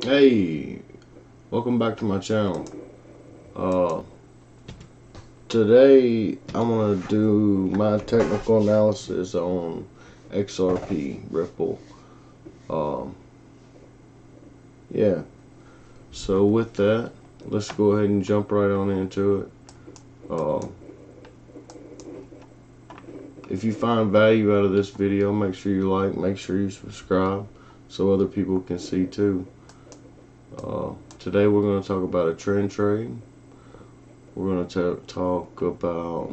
Hey, welcome back to my channel. Uh, Today I'm gonna do my technical analysis on XRP Ripple. Um, yeah. So with that, let's go ahead and jump right on into it. If you find value out of this video, make sure you like, make sure you subscribe, so other people can see too. Today we're going to talk about a trend trade. We're going to talk about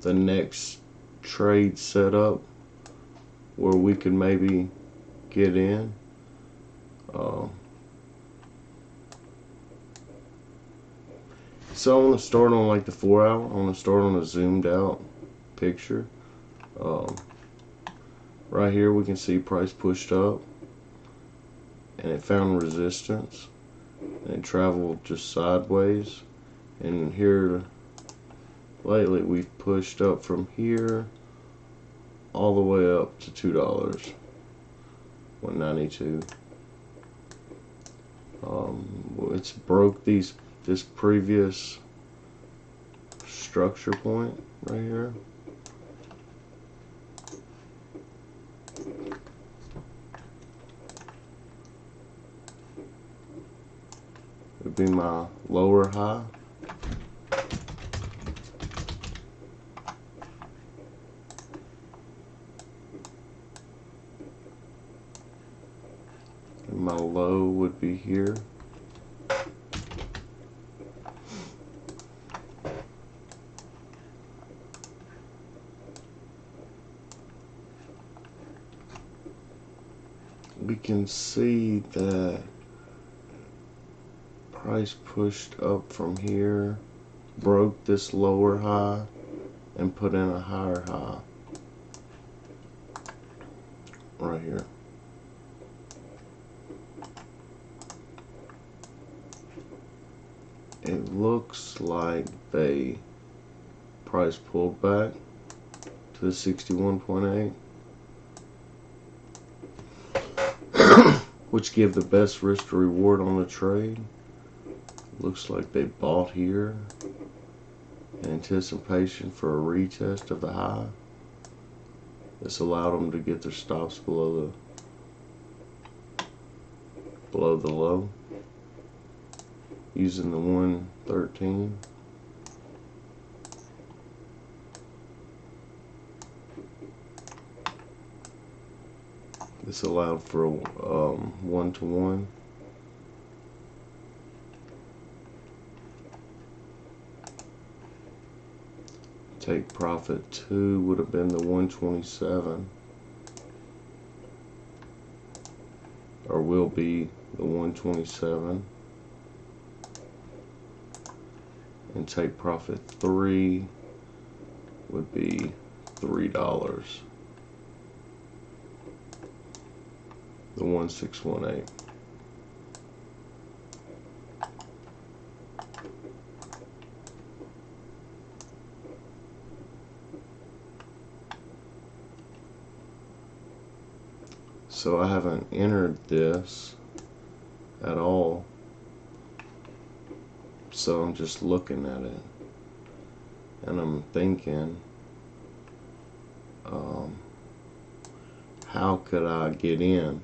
the next trade setup where we can maybe get in. So I want to start on like the 4 hour. I want to start on a zoomed out picture. Right here we can see price pushed up and it found resistance and it traveled just sideways, and here lately we've pushed up from here all the way up to $2, 192. It's broke this previous structure point right here. Would be my lower high. And my low would be here. We can see that price pushed up from here, broke this lower high, and put in a higher high right here. It looks like they price pulled back to the 61.8, which give the best risk to reward on the trade. Looks like they bought here in anticipation for a retest of the high. This allowed them to get their stops below the low using the 113. This allowed for a 1-to-1. Take profit 2 would have been the 127, or will be the 127, and take profit 3 would be $3, the 1618. So I haven't entered this at all, so I'm just looking at it and I'm thinking, how could I get in?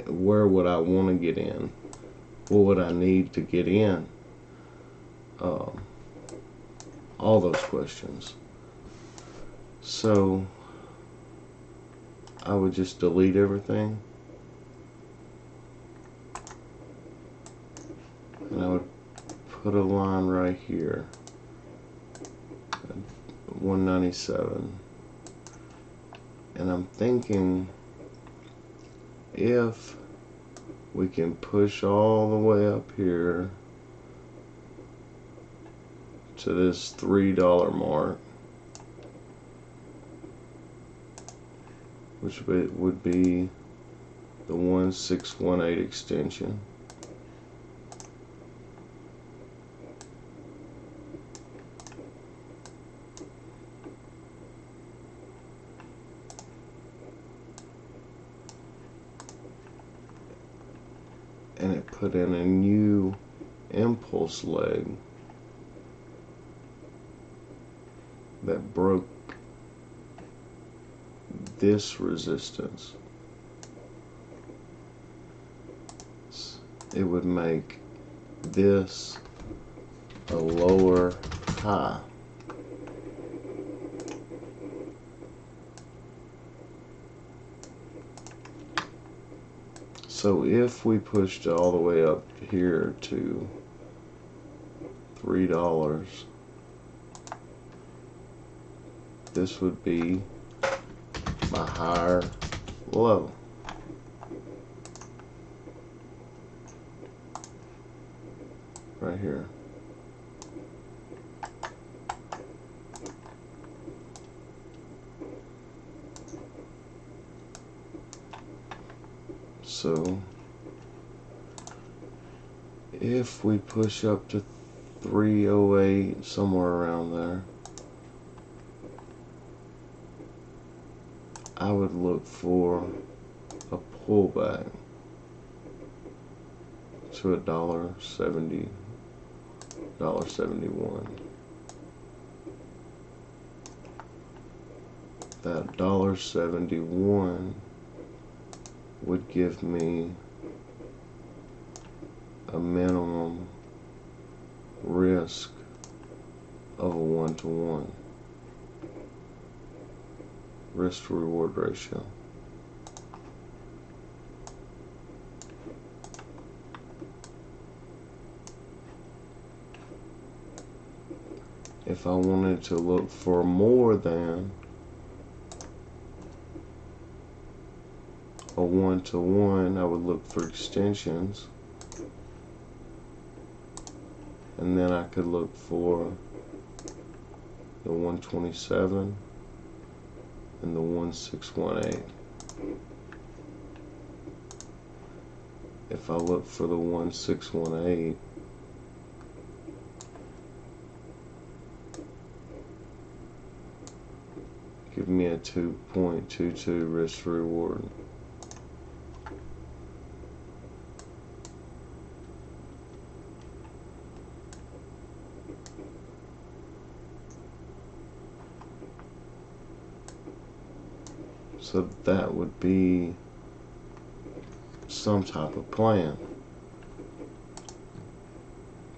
Where would I want to get in? What would I need to get in? All those questions. So I would just delete everything, and I would put a line right here, 197. And I'm thinking, if we can push all the way up here to this $3 mark, which would be the 1618 extension. it put in a new impulse leg that broke this resistance. It would make this a lower high. So if we pushed all the way up here to $3, this would be my higher low. Right here. So if we push up to 308, somewhere around there, I would look for a pullback to $1.70, $1.71. That $1.71 would give me a minimum risk of a 1-to-1 risk to reward ratio. If I wanted to look for more than a 1-to-1, I would look for extensions, and then I could look for the 127 and the 1618. If I look for the 1618, give me a 2.22 risk to reward. So that would be some type of plan.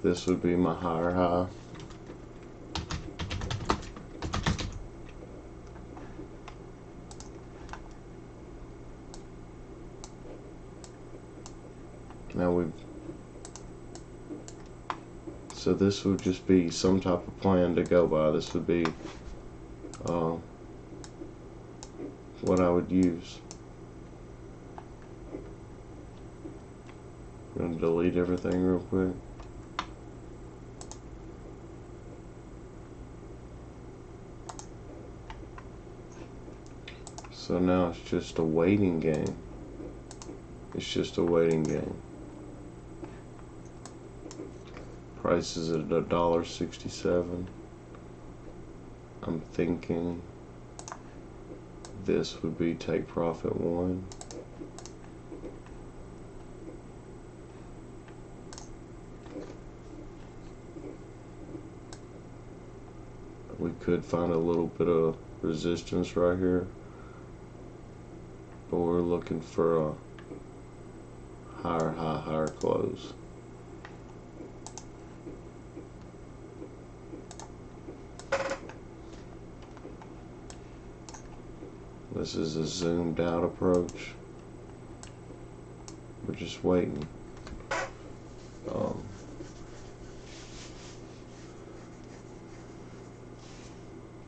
This would be my higher high. So this would just be some type of plan to go by. This would be what I would use. I'm going to delete everything real quick. So now it's just a waiting game. It's just a waiting game. Price is at $1.67. I'm thinking this would be take profit 1. We could find a little bit of resistance right here, but we're looking for a higher high, higher close. This is a zoomed out approach. We're just waiting.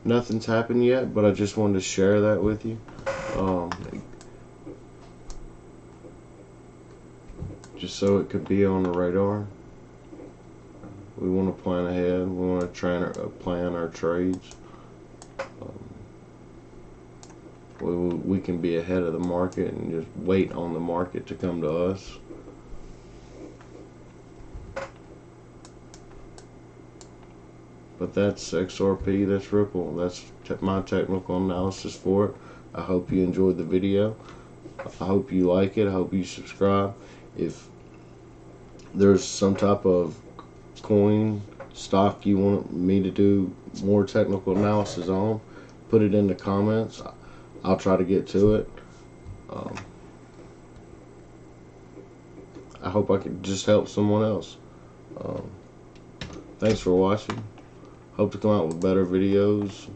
Nothing's happened yet, but I just wanted to share that with you. Just so it could be on the radar. We want to plan ahead. We want to plan our trades. We can be ahead of the market and just wait on the market to come to us. But that's XRP, that's Ripple. That's my technical analysis for it. I hope you enjoyed the video. I hope you like it. I hope you subscribe. If there's some type of coin stock you want me to do more technical analysis on, put it in the comments. I'll try to get to it. I hope I could just help someone else. Thanks for watching. Hope to come out with better videos